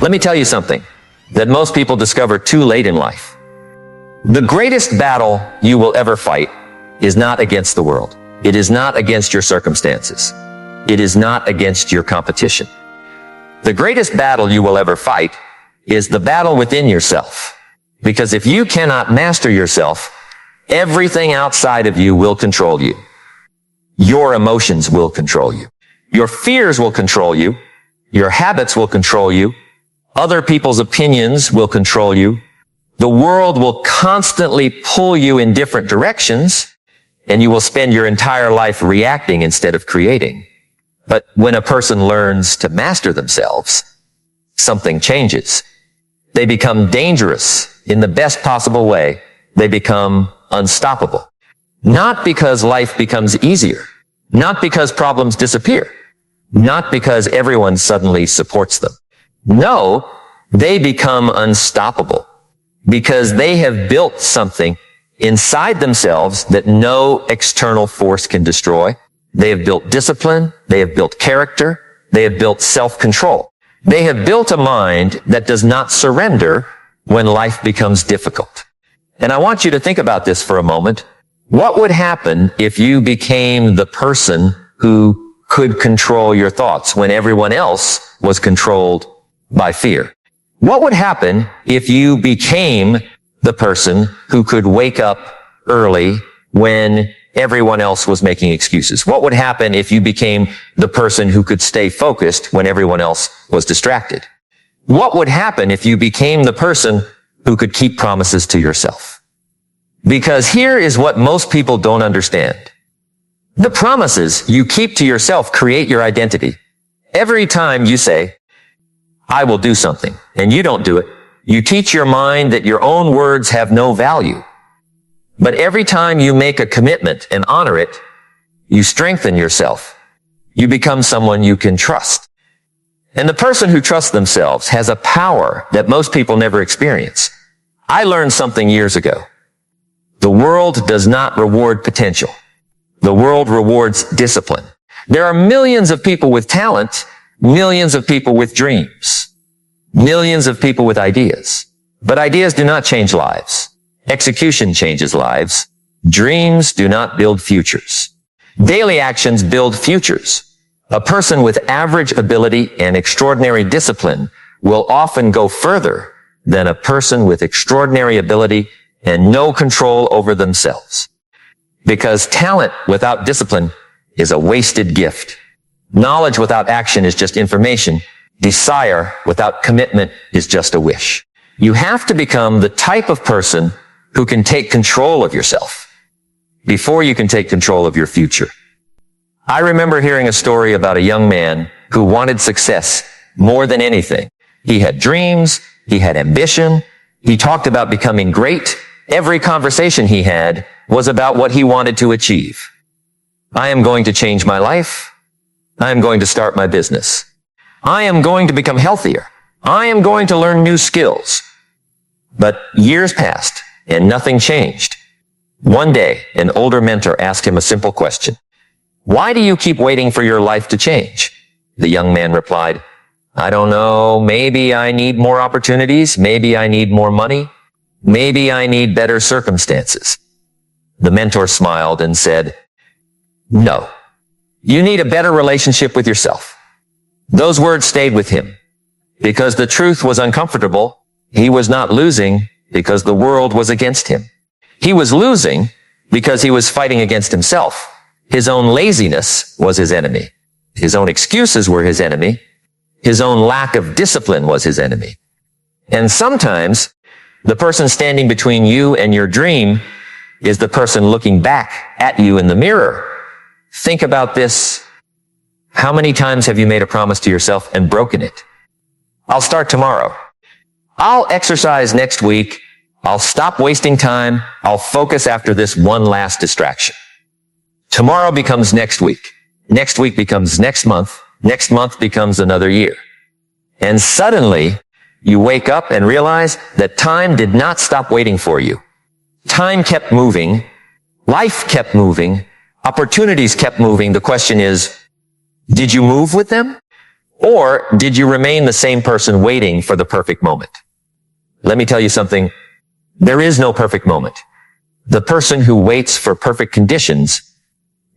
Let me tell you something that most people discover too late in life. The greatest battle you will ever fight is not against the world. It is not against your circumstances. It is not against your competition. The greatest battle you will ever fight is the battle within yourself. Because if you cannot master yourself, everything outside of you will control you. Your emotions will control you. Your fears will control you. Your habits will control you. Other people's opinions will control you. The world will constantly pull you in different directions, and you will spend your entire life reacting instead of creating. But when a person learns to master themselves, something changes. They become dangerous in the best possible way. They become unstoppable. Not because life becomes easier. Not because problems disappear. Not because everyone suddenly supports them. No, they become unstoppable because they have built something inside themselves that no external force can destroy. They have built discipline. They have built character. They have built self-control. They have built a mind that does not surrender when life becomes difficult. And I want you to think about this for a moment. What would happen if you became the person who could control your thoughts when everyone else was controlled by fear? What would happen if you became the person who could wake up early when everyone else was making excuses? What would happen if you became the person who could stay focused when everyone else was distracted? What would happen if you became the person who could keep promises to yourself? Because here is what most people don't understand. The promises you keep to yourself create your identity. Every time you say, I will do something, and you don't do it, you teach your mind that your own words have no value. But every time you make a commitment and honor it, you strengthen yourself. You become someone you can trust. And the person who trusts themselves has a power that most people never experience. I learned something years ago. The world does not reward potential. The world rewards discipline. There are millions of people with talent, millions of people with dreams, millions of people with ideas. But ideas do not change lives. Execution changes lives. Dreams do not build futures. Daily actions build futures. A person with average ability and extraordinary discipline will often go further than a person with extraordinary ability and no control over themselves. Because talent without discipline is a wasted gift. Knowledge without action is just information. Desire without commitment is just a wish. You have to become the type of person who can take control of yourself before you can take control of your future. I remember hearing a story about a young man who wanted success more than anything. He had dreams. He had ambition. He talked about becoming great. Every conversation he had was about what he wanted to achieve. I am going to change my life. I am going to start my business. I am going to become healthier. I am going to learn new skills. But years passed and nothing changed. One day, an older mentor asked him a simple question. Why do you keep waiting for your life to change? The young man replied, I don't know. Maybe I need more opportunities. Maybe I need more money. Maybe I need better circumstances. The mentor smiled and said, no, you need a better relationship with yourself. Those words stayed with him. Because the truth was uncomfortable, he was not losing because the world was against him. He was losing because he was fighting against himself. His own laziness was his enemy. His own excuses were his enemy. His own lack of discipline was his enemy. And sometimes the person standing between you and your dream is the person looking back at you in the mirror. Think about this. How many times have you made a promise to yourself and broken it? I'll start tomorrow. I'll exercise next week. I'll stop wasting time. I'll focus after this one last distraction. Tomorrow becomes next week. Next week becomes next month. Next month becomes another year. And suddenly, you wake up and realize that time did not stop waiting for you. Time kept moving. Life kept moving. Opportunities kept moving. The question is, did you move with them? Or did you remain the same person waiting for the perfect moment? Let me tell you something. There is no perfect moment. The person who waits for perfect conditions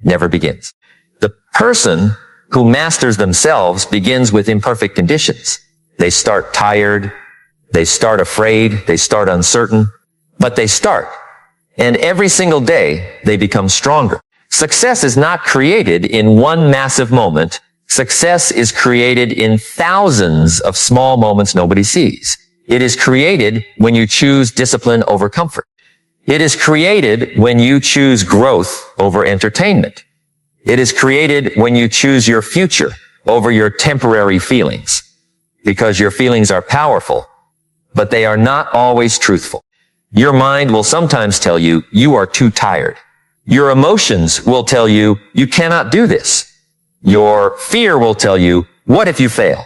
never begins. The person who masters themselves begins with imperfect conditions. They start tired, they start afraid, they start uncertain, but they start. And every single day, they become stronger. Success is not created in one massive moment. Success is created in thousands of small moments nobody sees. It is created when you choose discipline over comfort. It is created when you choose growth over entertainment. It is created when you choose your future over your temporary feelings. Because your feelings are powerful, but they are not always truthful. Your mind will sometimes tell you, you are too tired. Your emotions will tell you, you cannot do this. Your fear will tell you, what if you fail?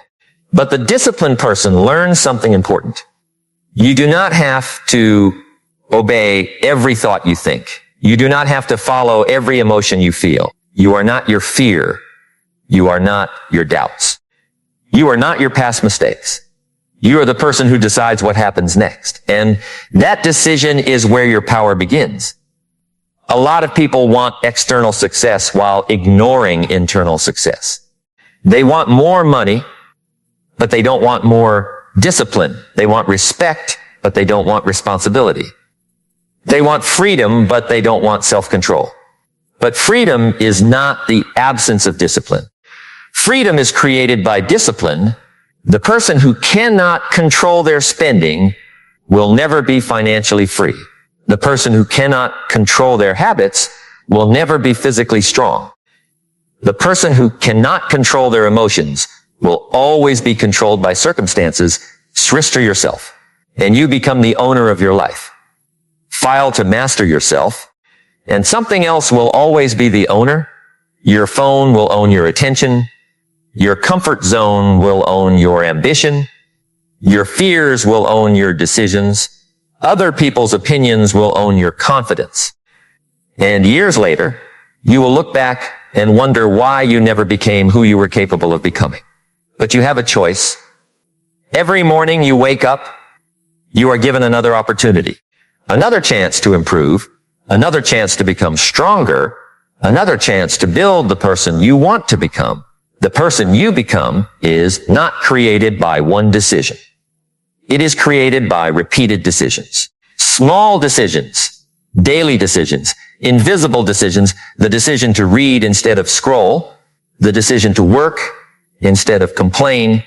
But the disciplined person learns something important. You do not have to obey every thought you think. You do not have to follow every emotion you feel. You are not your fear. You are not your doubts. You are not your past mistakes. You are the person who decides what happens next. And that decision is where your power begins. A lot of people want external success while ignoring internal success. They want more money, but they don't want more discipline. They want respect, but they don't want responsibility. They want freedom, but they don't want self-control. But freedom is not the absence of discipline. Freedom is created by discipline. The person who cannot control their spending will never be financially free. The person who cannot control their habits will never be physically strong. The person who cannot control their emotions will always be controlled by circumstances. Surrender yourself, and you become the owner of your life. File to master yourself, and something else will always be the owner. Your phone will own your attention. Your comfort zone will own your ambition. Your fears will own your decisions. Other people's opinions will own your confidence. And years later, you will look back and wonder why you never became who you were capable of becoming. But you have a choice. Every morning you wake up, you are given another opportunity, another chance to improve, another chance to become stronger, another chance to build the person you want to become. The person you become is not created by one decision. It is created by repeated decisions. Small decisions, daily decisions, invisible decisions, the decision to read instead of scroll, the decision to work instead of complain,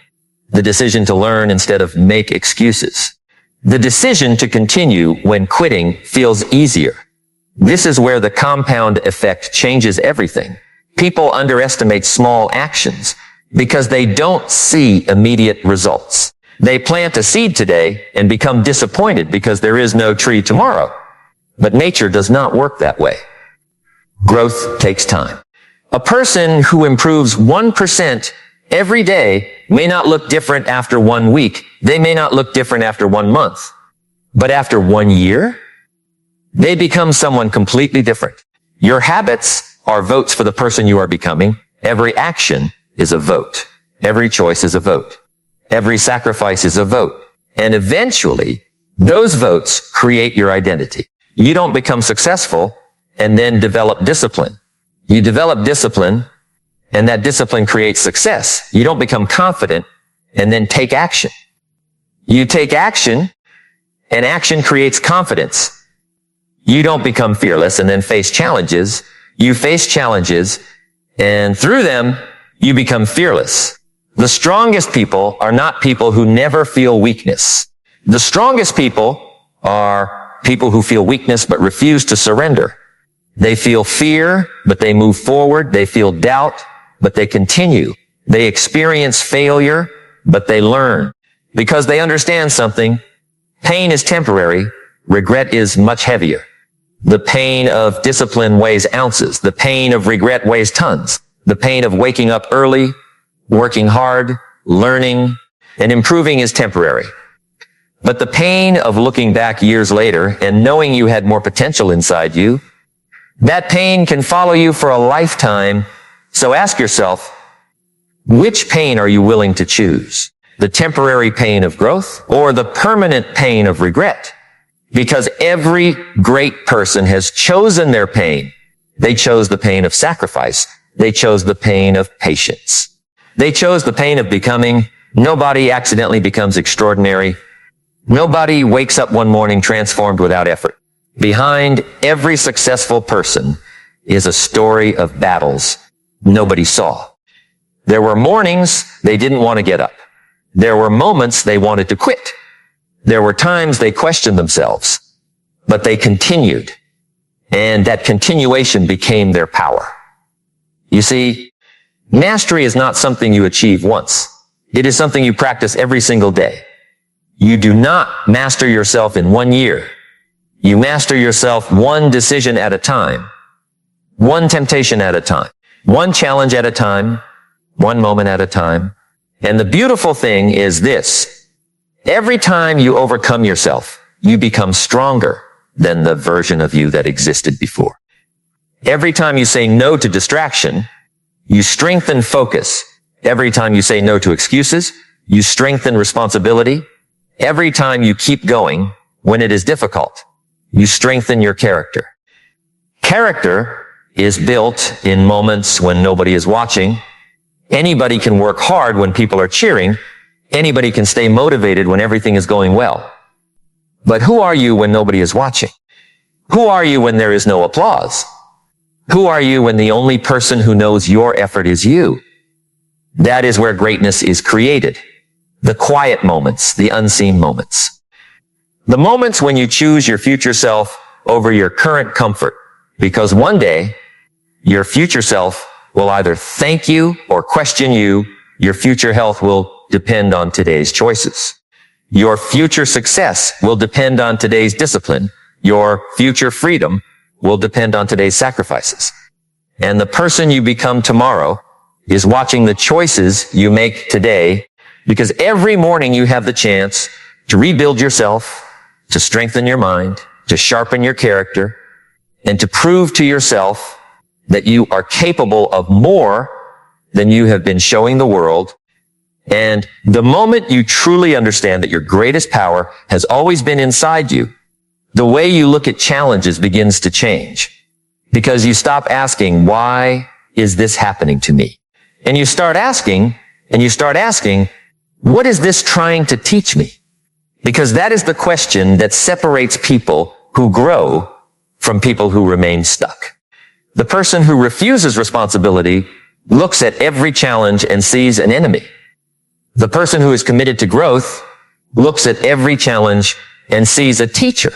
the decision to learn instead of make excuses, the decision to continue when quitting feels easier. This is where the compound effect changes everything. People underestimate small actions because they don't see immediate results. They plant a seed today and become disappointed because there is no tree tomorrow. But nature does not work that way. Growth takes time. A person who improves 1% every day may not look different after 1 week. They may not look different after 1 month. But after 1 year, they become someone completely different. Your habits are votes for the person you are becoming. Every action is a vote. Every choice is a vote. Every sacrifice is a vote. And eventually, those votes create your identity. You don't become successful and then develop discipline. You develop discipline, and that discipline creates success. You don't become confident and then take action. You take action, and action creates confidence. You don't become fearless and then face challenges. You face challenges, and through them, you become fearless. The strongest people are not people who never feel weakness. The strongest people are people who feel weakness but refuse to surrender. They feel fear, but they move forward. They feel doubt, but they continue. They experience failure, but they learn. Because they understand something. Pain is temporary. Regret is much heavier. The pain of discipline weighs ounces. The pain of regret weighs tons. The pain of waking up early, working hard, learning, and improving is temporary. But the pain of looking back years later and knowing you had more potential inside you, that pain can follow you for a lifetime. So ask yourself, Which pain are you willing to choose? The temporary pain of growth or the permanent pain of regret? Because every great person has chosen their pain. They chose the pain of sacrifice. They chose the pain of patience. They chose the pain of becoming. Nobody accidentally becomes extraordinary. Nobody wakes up one morning transformed without effort. Behind every successful person is a story of battles nobody saw. There were mornings they didn't want to get up. There were moments they wanted to quit. There were times they questioned themselves, but they continued. And that continuation became their power. You see, mastery is not something you achieve once. It is something you practice every single day. You do not master yourself in 1 year. You master yourself one decision at a time, one temptation at a time, one challenge at a time, one moment at a time. And the beautiful thing is this: every time you overcome yourself, you become stronger than the version of you that existed before. Every time you say no to distraction, you strengthen focus. Every time you say no to excuses, you strengthen responsibility. Every time you keep going when it is difficult, you strengthen your character. Character is built in moments when nobody is watching. Anybody can work hard when people are cheering. Anybody can stay motivated when everything is going well. But who are you when nobody is watching? Who are you when there is no applause? Who are you when the only person who knows your effort is you? That is where greatness is created. The quiet moments, the unseen moments. The moments when you choose your future self over your current comfort. Because one day, your future self will either thank you or question you. Your future health will depend on today's choices. Your future success will depend on today's discipline. Your future freedom will depend on today's sacrifices. And the person you become tomorrow is watching the choices you make today, because every morning you have the chance to rebuild yourself, to strengthen your mind, to sharpen your character, and to prove to yourself that you are capable of more than you have been showing the world. And the moment you truly understand that your greatest power has always been inside you, the way you look at challenges begins to change. Because you stop asking, why is this happening to me? And you start asking, what is this trying to teach me? Because that is the question that separates people who grow from people who remain stuck. The person who refuses responsibility looks at every challenge and sees an enemy. The person who is committed to growth looks at every challenge and sees a teacher.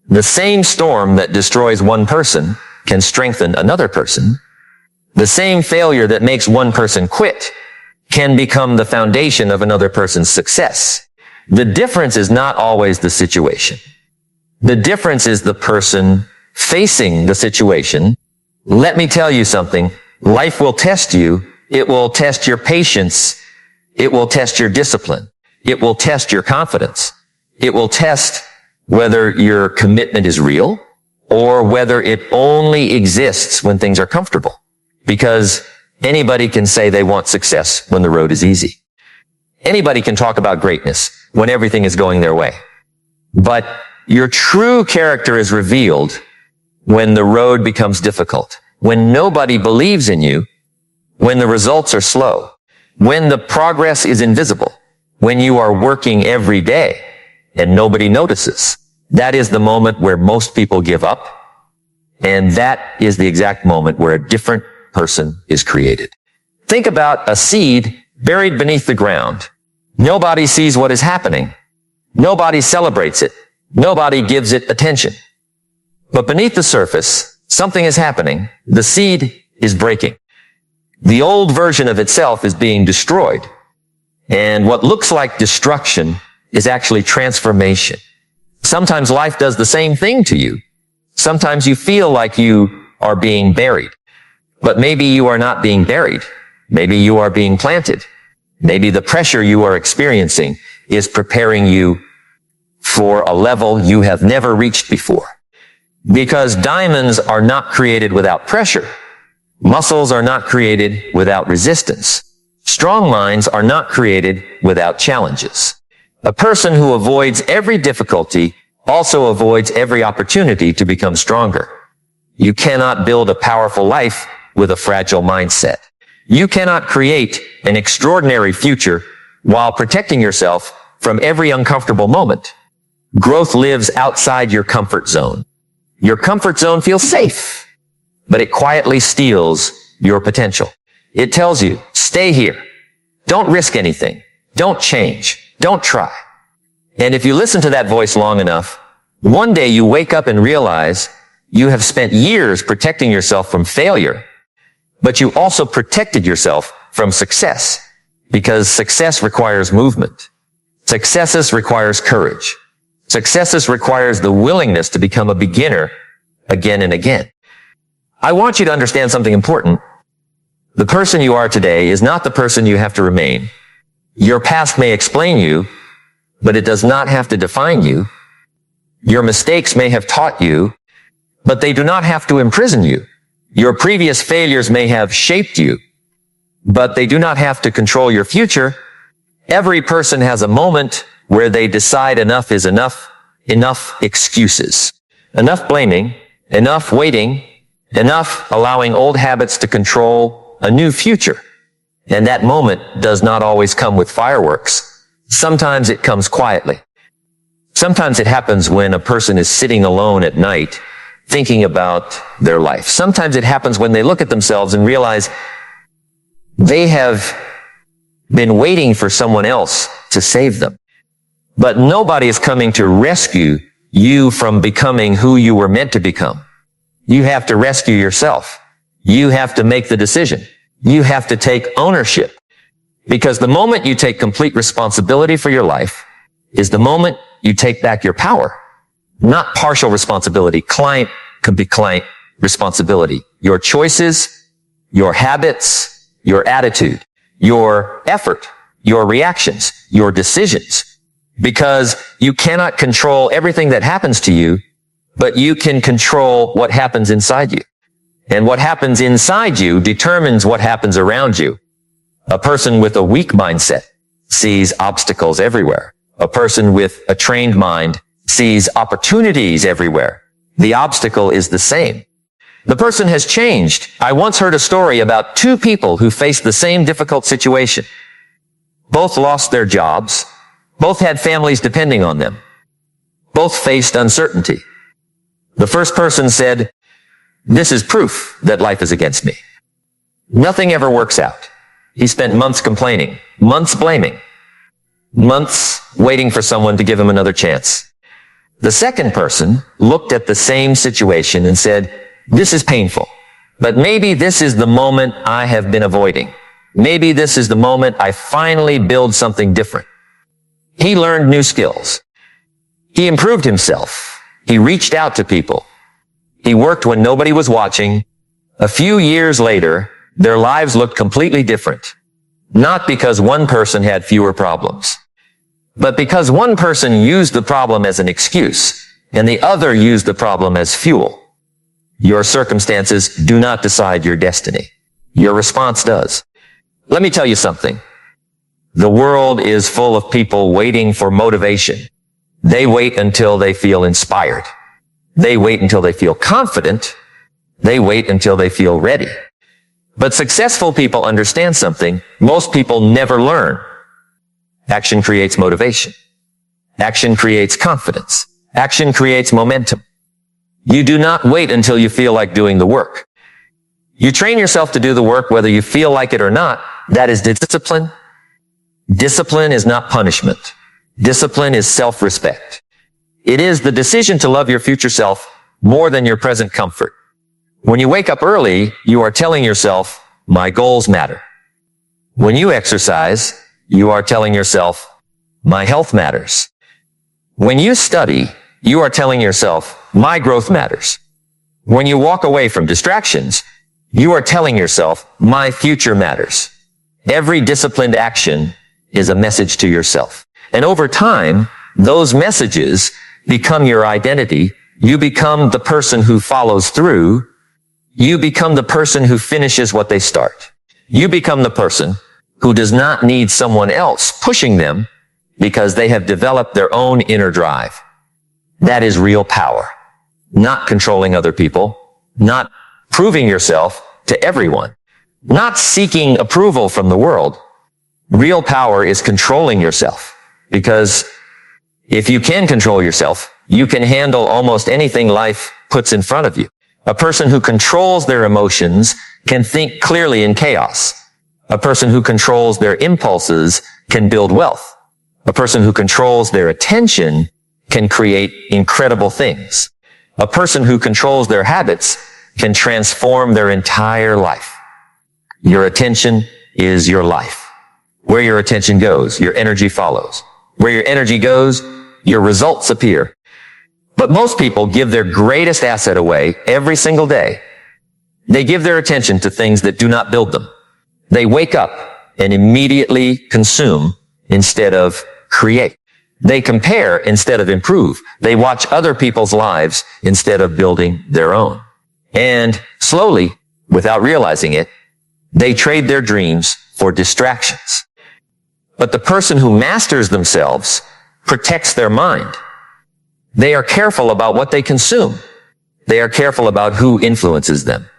The same storm that destroys one person can strengthen another person. The same failure that makes one person quit can become the foundation of another person's success. The difference is not always the situation. The difference is the person facing the situation. Let me tell you something. Life will test you. It will test your patience. It will test your discipline. It will test your confidence. It will test whether your commitment is real or whether it only exists when things are comfortable. Because anybody can say they want success when the road is easy. Anybody can talk about greatness when everything is going their way. But your true character is revealed when the road becomes difficult, when nobody believes in you, when the results are slow, when the progress is invisible, when you are working every day and nobody notices. That is the moment where most people give up. And that is the exact moment where a different person is created. Think about a seed buried beneath the ground. Nobody sees what is happening. Nobody celebrates it. Nobody gives it attention. But beneath the surface, something is happening. The seed is breaking. The old version of itself is being destroyed. And what looks like destruction is actually transformation. Sometimes life does the same thing to you. Sometimes you feel like you are being buried. But maybe you are not being buried. Maybe you are being planted. Maybe the pressure you are experiencing is preparing you for a level you have never reached before. Because diamonds are not created without pressure. Muscles are not created without resistance. Strong minds are not created without challenges. A person who avoids every difficulty also avoids every opportunity to become stronger. You cannot build a powerful life with a fragile mindset. You cannot create an extraordinary future while protecting yourself from every uncomfortable moment. Growth lives outside your comfort zone. Your comfort zone feels safe, but it quietly steals your potential. It tells you, stay here. Don't risk anything. Don't change. Don't try. And if you listen to that voice long enough, one day you wake up and realize you have spent years protecting yourself from failure, but you also protected yourself from success, because success requires movement. Success requires courage. Success requires the willingness to become a beginner again and again. I want you to understand something important. The person you are today is not the person you have to remain. Your past may explain you, but it does not have to define you. Your mistakes may have taught you, but they do not have to imprison you. Your previous failures may have shaped you, but they do not have to control your future. Every person has a moment where they decide enough is enough, enough excuses, enough blaming, enough waiting, enough allowing old habits to control a new future. And that moment does not always come with fireworks. Sometimes it comes quietly. Sometimes it happens when a person is sitting alone at night thinking about their life. Sometimes it happens when they look at themselves and realize they have been waiting for someone else to save them. But nobody is coming to rescue you from becoming who you were meant to become. You have to rescue yourself. You have to make the decision. You have to take ownership. Because the moment you take complete responsibility for your life is the moment you take back your power. Not partial responsibility. Client could be client responsibility. Your choices, your habits, your attitude, your effort, your reactions, your decisions. Because you cannot control everything that happens to you, but you can control what happens inside you. And what happens inside you determines what happens around you. A person with a weak mindset sees obstacles everywhere. A person with a trained mind sees opportunities everywhere. The obstacle is the same. The person has changed. I once heard a story about two people who faced the same difficult situation. Both lost their jobs. Both had families depending on them. Both faced uncertainty. The first person said, "This is proof that life is against me. Nothing ever works out." He spent months complaining, months blaming, months waiting for someone to give him another chance. The second person looked at the same situation and said, "This is painful, but maybe this is the moment I have been avoiding. Maybe this is the moment I finally build something different." He learned new skills. He improved himself. He reached out to people. He worked when nobody was watching. A few years later, their lives looked completely different. Not because one person had fewer problems, but because one person used the problem as an excuse and the other used the problem as fuel. Your circumstances do not decide your destiny. Your response does. Let me tell you something. The world is full of people waiting for motivation. They wait until they feel inspired. They wait until they feel confident. They wait until they feel ready. But successful people understand something most people never learn. Action creates motivation. Action creates confidence. Action creates momentum. You do not wait until you feel like doing the work. You train yourself to do the work whether you feel like it or not. That is discipline. Discipline is not punishment. Discipline is self-respect. It is the decision to love your future self more than your present comfort. When you wake up early, you are telling yourself, "My goals matter." When you exercise, you are telling yourself, "My health matters." When you study, you are telling yourself, "My growth matters." When you walk away from distractions, you are telling yourself, "My future matters." Every disciplined action is a message to yourself. And over time, those messages become your identity. You become the person who follows through. You become the person who finishes what they start. You become the person who does not need someone else pushing them because they have developed their own inner drive. That is real power. Not controlling other people, not proving yourself to everyone, not seeking approval from the world. Real power is controlling yourself, because if you can control yourself, you can handle almost anything life puts in front of you. A person who controls their emotions can think clearly in chaos. A person who controls their impulses can build wealth. A person who controls their attention can create incredible things. A person who controls their habits can transform their entire life. Your attention is your life. Where your attention goes, your energy follows. Where your energy goes, your results appear. But most people give their greatest asset away every single day. They give their attention to things that do not build them. They wake up and immediately consume instead of create. They compare instead of improve. They watch other people's lives instead of building their own. And slowly, without realizing it, they trade their dreams for distractions. But the person who masters themselves protects their mind. They are careful about what they consume. They are careful about who influences them.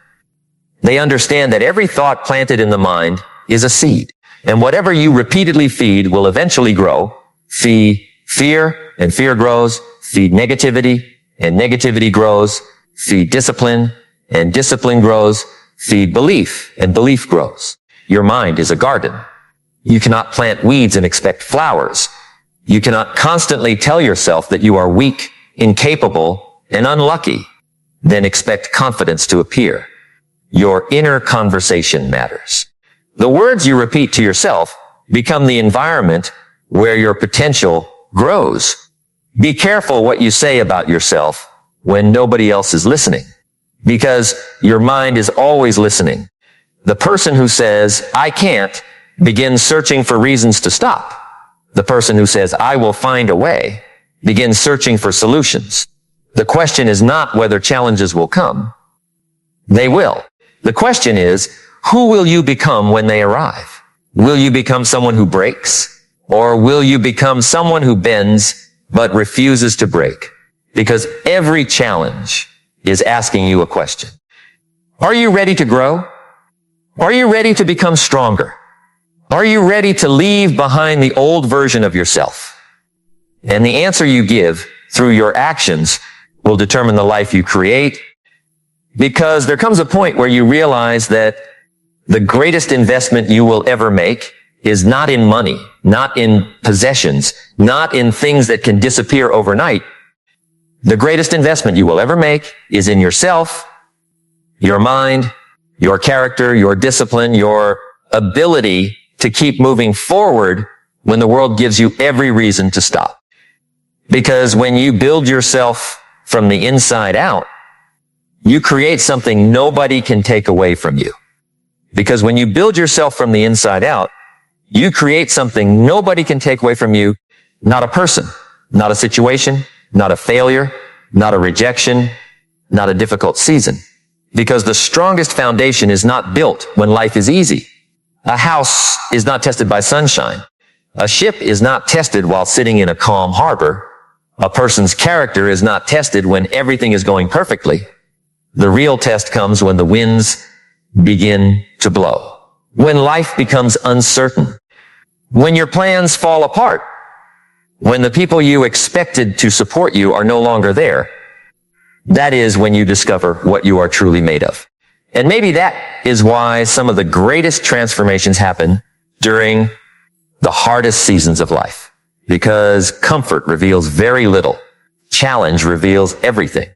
They understand that every thought planted in the mind is a seed, and whatever you repeatedly feed will eventually grow. Feed fear, and fear grows. Feed negativity, and negativity grows. Feed discipline, and discipline grows. Feed belief, and belief grows. Your mind is a garden. You cannot plant weeds and expect flowers. You cannot constantly tell yourself that you are weak, incapable, and unlucky, then expect confidence to appear. Your inner conversation matters. The words you repeat to yourself become the environment where your potential grows. Be careful what you say about yourself when nobody else is listening, because your mind is always listening. The person who says, "I can't," begins searching for reasons to stop. The person who says, "I will find a way," begins searching for solutions. The question is not whether challenges will come. They will. The question is, who will you become when they arrive? Will you become someone who breaks? Or will you become someone who bends but refuses to break? Because every challenge is asking you a question. Are you ready to grow? Are you ready to become stronger? Are you ready to leave behind the old version of yourself? And the answer you give through your actions will determine the life you create, because there comes a point where you realize that the greatest investment you will ever make is not in money, not in possessions, not in things that can disappear overnight. The greatest investment you will ever make is in yourself, your mind, your character, your discipline, your ability to keep moving forward when the world gives you every reason to stop. Because when you build yourself from the inside out, you create something nobody can take away from you. Because when you build yourself from the inside out, you create something nobody can take away from you. Not a person, not a situation, not a failure, not a rejection, not a difficult season. Because the strongest foundation is not built when life is easy. A house is not tested by sunshine. A ship is not tested while sitting in a calm harbor. A person's character is not tested when everything is going perfectly. The real test comes when the winds begin to blow. When life becomes uncertain. When your plans fall apart. When the people you expected to support you are no longer there. That is when you discover what you are truly made of. And maybe that is why some of the greatest transformations happen during the hardest seasons of life. Because comfort reveals very little. Challenge reveals everything.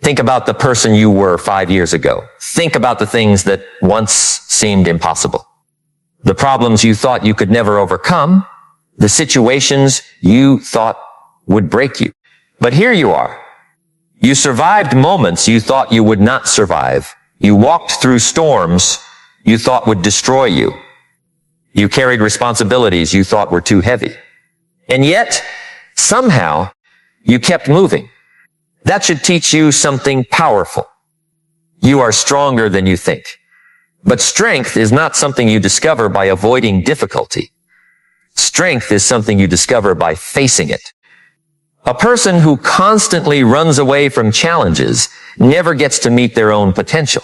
Think about the person you were 5 years ago. Think about the things that once seemed impossible. The problems you thought you could never overcome. The situations you thought would break you. But here you are. You survived moments you thought you would not survive. You walked through storms you thought would destroy you. You carried responsibilities you thought were too heavy. And yet, somehow, you kept moving. That should teach you something powerful. You are stronger than you think. But strength is not something you discover by avoiding difficulty. Strength is something you discover by facing it. A person who constantly runs away from challenges never gets to meet their own potential.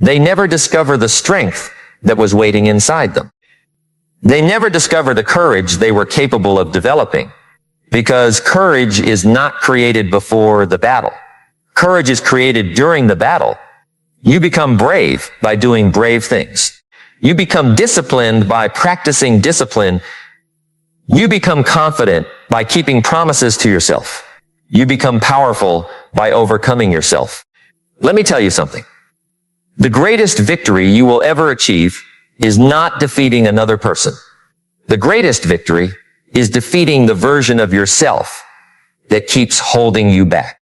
They never discover the strength that was waiting inside them. They never discover the courage they were capable of developing, because courage is not created before the battle. Courage is created during the battle. You become brave by doing brave things. You become disciplined by practicing discipline. You become confident by keeping promises to yourself. You become powerful by overcoming yourself. Let me tell you something. The greatest victory you will ever achieve is not defeating another person. The greatest victory is defeating the version of yourself that keeps holding you back.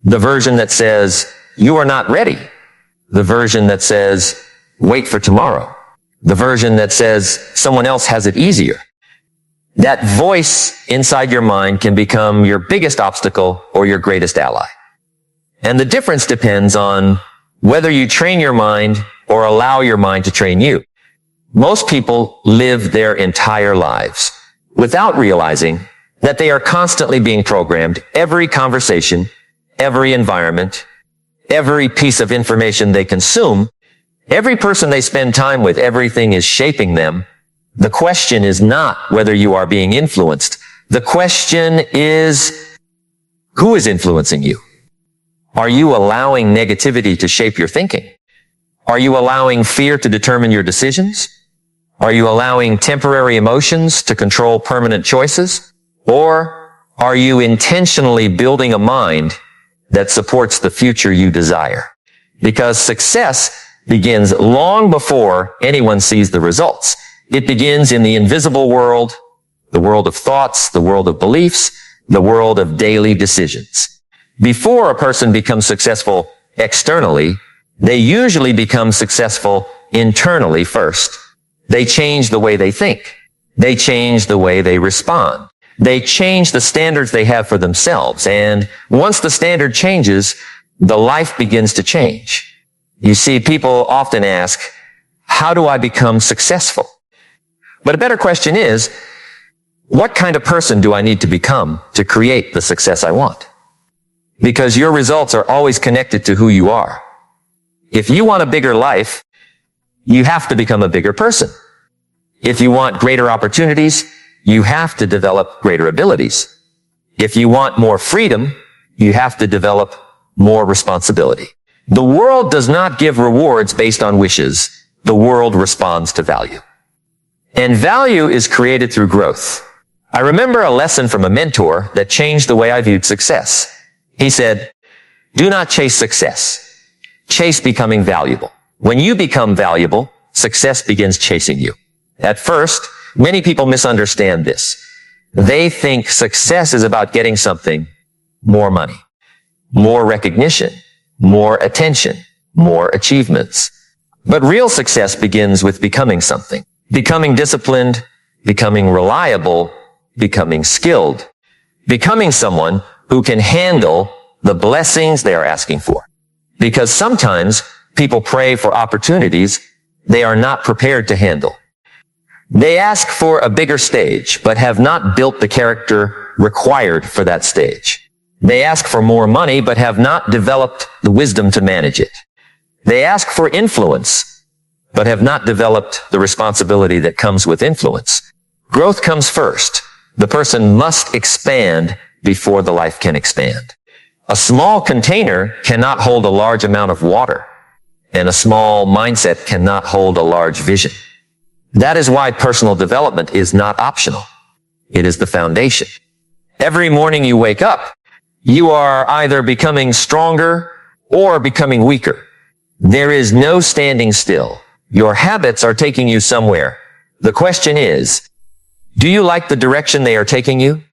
The version that says, you are not ready. The version that says, wait for tomorrow. The version that says, someone else has it easier. That voice inside your mind can become your biggest obstacle or your greatest ally. And the difference depends on whether you train your mind or allow your mind to train you. Most people live their entire lives without realizing that they are constantly being programmed. Every conversation, every environment, every piece of information they consume, every person they spend time with, everything is shaping them. The question is not whether you are being influenced. The question is, who is influencing you? Are you allowing negativity to shape your thinking? Are you allowing fear to determine your decisions? Are you allowing temporary emotions to control permanent choices? Or are you intentionally building a mind that supports the future you desire? Because success begins long before anyone sees the results. It begins in the invisible world, the world of thoughts, the world of beliefs, the world of daily decisions. Before a person becomes successful externally, they usually become successful internally first. They change the way they think. They change the way they respond. They change the standards they have for themselves. And once the standard changes, the life begins to change. You see, people often ask, how do I become successful? But a better question is, what kind of person do I need to become to create the success I want? Because your results are always connected to who you are. If you want a bigger life, you have to become a bigger person. If you want greater opportunities, you have to develop greater abilities. If you want more freedom, you have to develop more responsibility. The world does not give rewards based on wishes. The world responds to value. And value is created through growth. I remember a lesson from a mentor that changed the way I viewed success. He said, do not chase success. Chase becoming valuable. When you become valuable, success begins chasing you. At first, many people misunderstand this. They think success is about getting something, more money, more recognition, more attention, more achievements. But real success begins with becoming something. Becoming disciplined, becoming reliable, becoming skilled, becoming someone who can handle the blessings they are asking for. Because sometimes people pray for opportunities they are not prepared to handle. They ask for a bigger stage, but have not built the character required for that stage. They ask for more money, but have not developed the wisdom to manage it. They ask for influence, but have not developed the responsibility that comes with influence. Growth comes first. The person must expand before the life can expand. A small container cannot hold a large amount of water, and a small mindset cannot hold a large vision. That is why personal development is not optional. It is the foundation. Every morning you wake up, you are either becoming stronger or becoming weaker. There is no standing still. Your habits are taking you somewhere. The question is, do you like the direction they are taking you?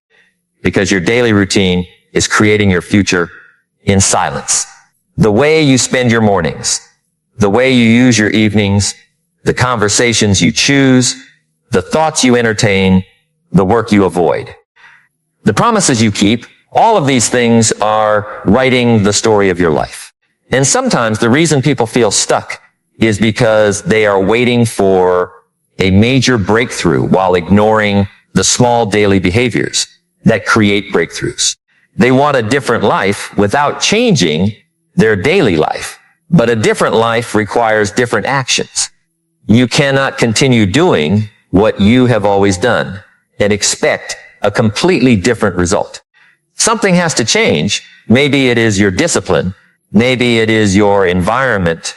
Because your daily routine is creating your future in silence. The way you spend your mornings, the way you use your evenings, the conversations you choose, the thoughts you entertain, the work you avoid, the promises you keep, all of these things are writing the story of your life. And sometimes the reason people feel stuck is because they are waiting for a major breakthrough while ignoring the small daily behaviors that create breakthroughs. They want a different life without changing their daily life. But a different life requires different actions. You cannot continue doing what you have always done and expect a completely different result. Something has to change. Maybe it is your discipline. Maybe it is your environment.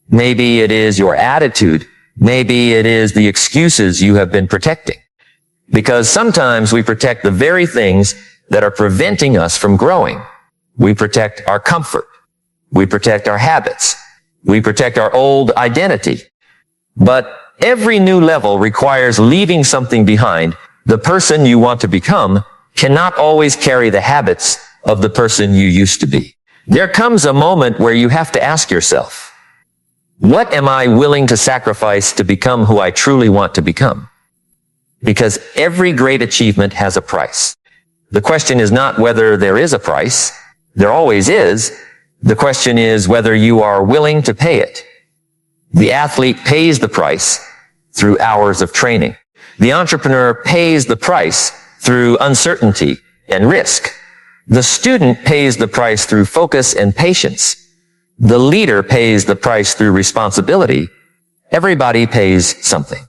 Maybe it is your attitude. Maybe it is the excuses you have been protecting. Because sometimes we protect the very things that are preventing us from growing. We protect our comfort. We protect our habits. We protect our old identity. But every new level requires leaving something behind. The person you want to become cannot always carry the habits of the person you used to be. There comes a moment where you have to ask yourself, what am I willing to sacrifice to become who I truly want to become? Because every great achievement has a price. The question is not whether there is a price. There always is. The question is whether you are willing to pay it. The athlete pays the price through hours of training. The entrepreneur pays the price through uncertainty and risk. The student pays the price through focus and patience. The leader pays the price through responsibility. Everybody pays something.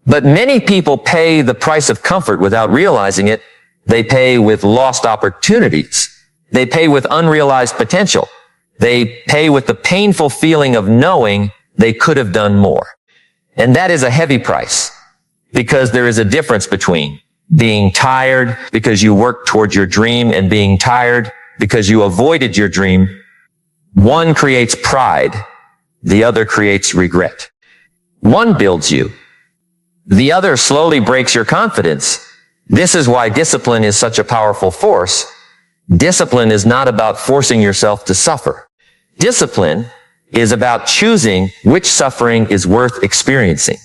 But many people pay the price of comfort without realizing it. They pay with lost opportunities. They pay with unrealized potential. They pay with the painful feeling of knowing they could have done more. And that is a heavy price, because there is a difference between being tired because you worked towards your dream and being tired because you avoided your dream. One creates pride. The other creates regret. One builds you. The other slowly breaks your confidence. This is why discipline is such a powerful force. Discipline is not about forcing yourself to suffer. Discipline is about choosing which suffering is worth experiencing.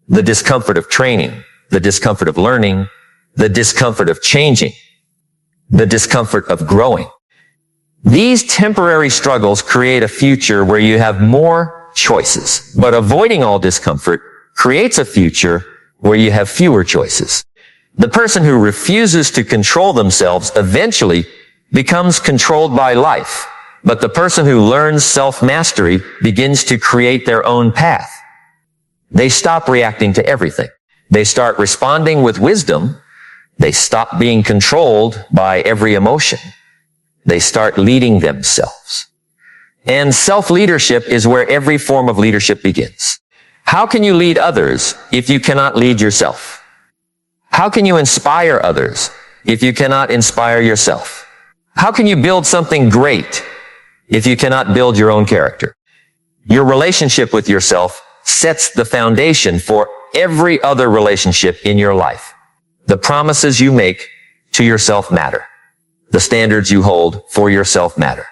The discomfort of training, the discomfort of learning, the discomfort of changing, the discomfort of growing. These temporary struggles create a future where you have more choices, but avoiding all discomfort creates a future where you have fewer choices. The person who refuses to control themselves eventually becomes controlled by life, but the person who learns self-mastery begins to create their own path. They stop reacting to everything. They start responding with wisdom. They stop being controlled by every emotion. They start leading themselves. And self-leadership is where every form of leadership begins. How can you lead others if you cannot lead yourself? How can you inspire others if you cannot inspire yourself? How can you build something great if you cannot build your own character? Your relationship with yourself sets the foundation for every other relationship in your life. The promises you make to yourself matter. The standards you hold for yourself matter.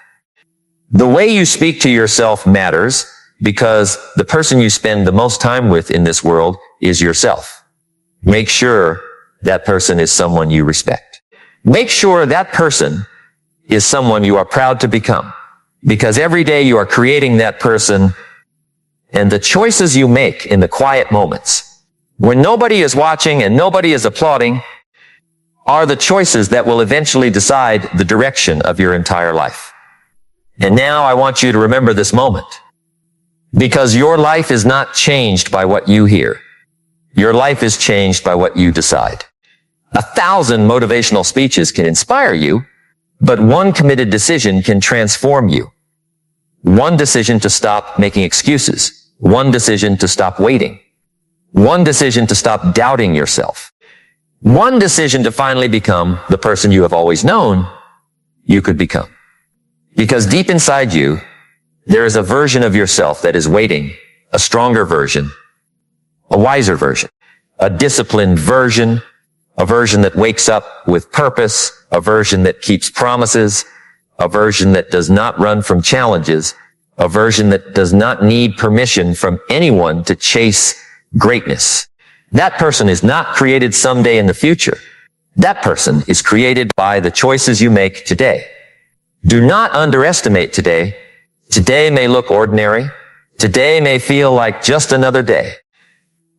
The way you speak to yourself matters because the person you spend the most time with in this world is yourself. Make sure that person is someone you respect. Make sure that person is someone you are proud to become, because every day you are creating that person, and the choices you make in the quiet moments, when nobody is watching and nobody is applauding, are the choices that will eventually decide the direction of your entire life. And now I want you to remember this moment, because your life is not changed by what you hear. Your life is changed by what you decide. 1,000 motivational speeches can inspire you, but one committed decision can transform you. One decision to stop making excuses. One decision to stop waiting. One decision to stop doubting yourself. One decision to finally become the person you have always known you could become. Because deep inside you, there is a version of yourself that is waiting, a stronger version, a wiser version, a disciplined version, a version that wakes up with purpose, a version that keeps promises, a version that does not run from challenges, a version that does not need permission from anyone to chase greatness. That person is not created someday in the future. That person is created by the choices you make today. Do not underestimate today. Today may look ordinary. Today may feel like just another day.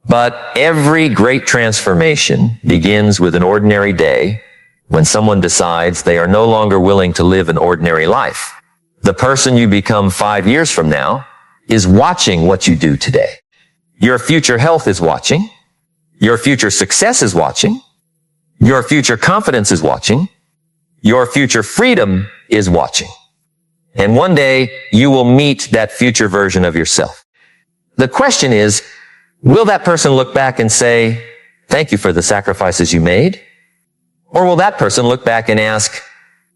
But every great transformation begins with an ordinary day when someone decides they are no longer willing to live an ordinary life. The person you become 5 years from now is watching what you do today. Your future health is watching. Your future success is watching. Your future confidence is watching. Your future freedom is watching. And one day you will meet that future version of yourself. The question is, will that person look back and say, thank you for the sacrifices you made? Or will that person look back and ask,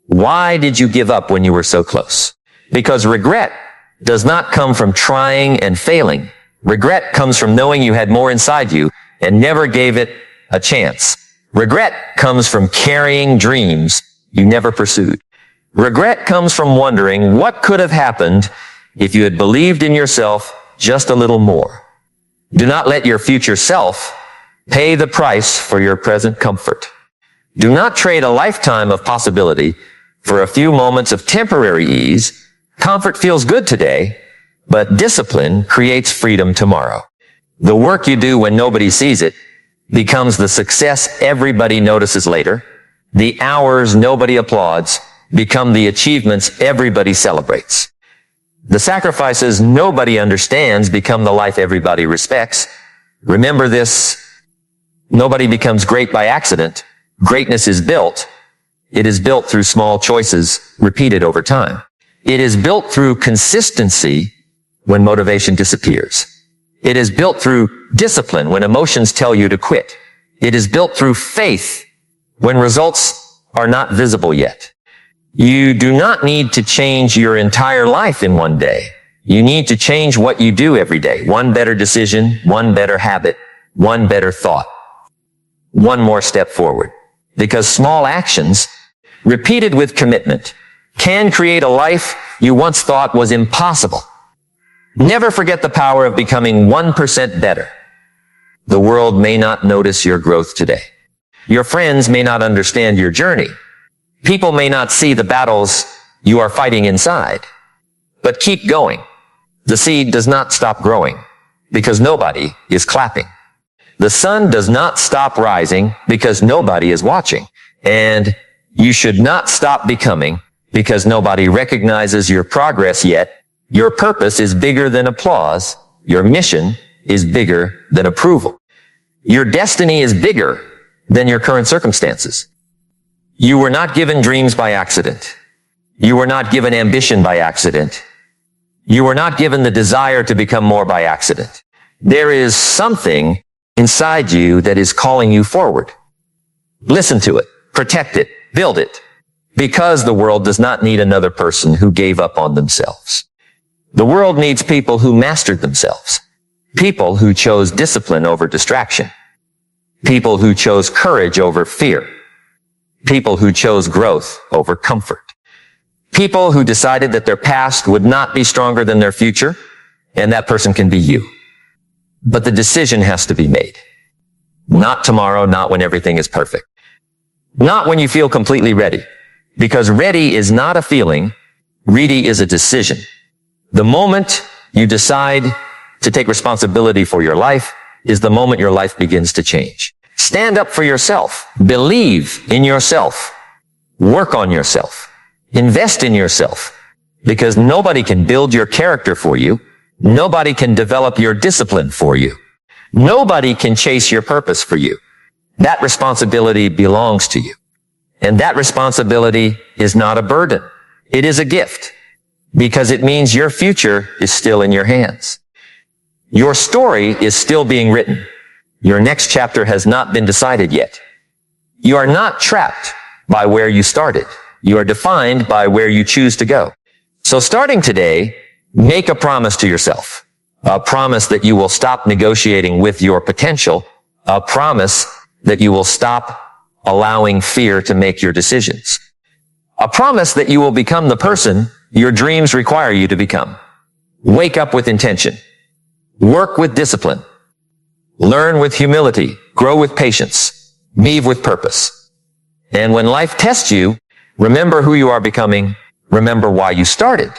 why did you give up when you were so close? Because regret does not come from trying and failing. Regret comes from knowing you had more inside you and never gave it a chance. Regret comes from carrying dreams you never pursued. Regret comes from wondering what could have happened if you had believed in yourself just a little more. Do not let your future self pay the price for your present comfort. Do not trade a lifetime of possibility for a few moments of temporary ease. Comfort feels good today, but discipline creates freedom tomorrow. The work you do when nobody sees it becomes the success everybody notices later. The hours nobody applauds become the achievements everybody celebrates. The sacrifices nobody understands become the life everybody respects. Remember this, nobody becomes great by accident. Greatness is built. It is built through small choices repeated over time. It is built through consistency when motivation disappears. It is built through discipline when emotions tell you to quit. It is built through faith when results are not visible yet. You do not need to change your entire life in one day. You need to change what you do every day. One better decision, one better habit, one better thought, one more step forward. Because small actions, repeated with commitment, can create a life you once thought was impossible. Never forget the power of becoming 1% better. The world may not notice your growth today. Your friends may not understand your journey. People may not see the battles you are fighting inside. But keep going. The seed does not stop growing because nobody is clapping. The sun does not stop rising because nobody is watching. And you should not stop becoming because nobody recognizes your progress yet. Your purpose is bigger than applause. Your mission is bigger than approval. Your destiny is bigger than your current circumstances. You were not given dreams by accident. You were not given ambition by accident. You were not given the desire to become more by accident. There is something inside you that is calling you forward. Listen to it, protect it, build it, because the world does not need another person who gave up on themselves. The world needs people who mastered themselves, people who chose discipline over distraction, people who chose courage over fear, people who chose growth over comfort, people who decided that their past would not be stronger than their future, and that person can be you. But the decision has to be made. Not tomorrow, not when everything is perfect. Not when you feel completely ready. Because ready is not a feeling, ready is a decision. The moment you decide to take responsibility for your life is the moment your life begins to change. Stand up for yourself. Believe in yourself. Work on yourself. Invest in yourself. Because nobody can build your character for you. Nobody can develop your discipline for you. Nobody can chase your purpose for you. That responsibility belongs to you. And that responsibility is not a burden. It is a gift. Because it means your future is still in your hands. Your story is still being written. Your next chapter has not been decided yet. You are not trapped by where you started. You are defined by where you choose to go. So starting today, make a promise to yourself. A promise that you will stop negotiating with your potential. A promise that you will stop allowing fear to make your decisions. A promise that you will become the person your dreams require you to become. Wake up with intention. Work with discipline. Learn with humility. Grow with patience. Move with purpose. And when life tests you, remember who you are becoming. Remember why you started.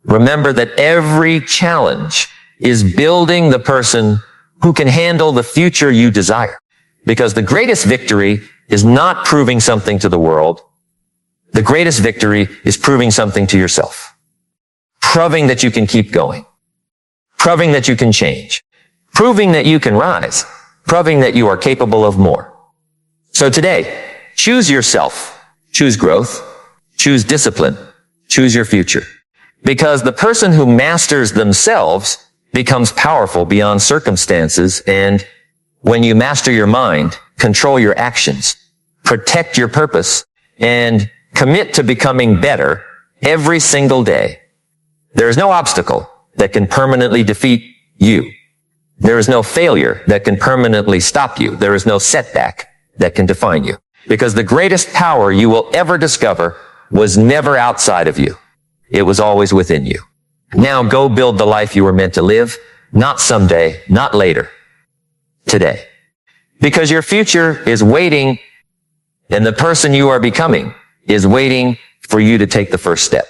Remember that every challenge is building the person who can handle the future you desire. Because the greatest victory is not proving something to the world. The greatest victory is proving something to yourself. Proving that you can keep going. Proving that you can change. Proving that you can rise. Proving that you are capable of more. So today, choose yourself. Choose growth. Choose discipline. Choose your future. Because the person who masters themselves becomes powerful beyond circumstances, and when you master your mind, control your actions, protect your purpose, and commit to becoming better every single day, there is no obstacle that can permanently defeat you. There is no failure that can permanently stop you. There is no setback that can define you. Because the greatest power you will ever discover was never outside of you. It was always within you. Now go build the life you were meant to live, not someday, not later, today. Because your future is waiting, and the person you are becoming is waiting for you to take the first step.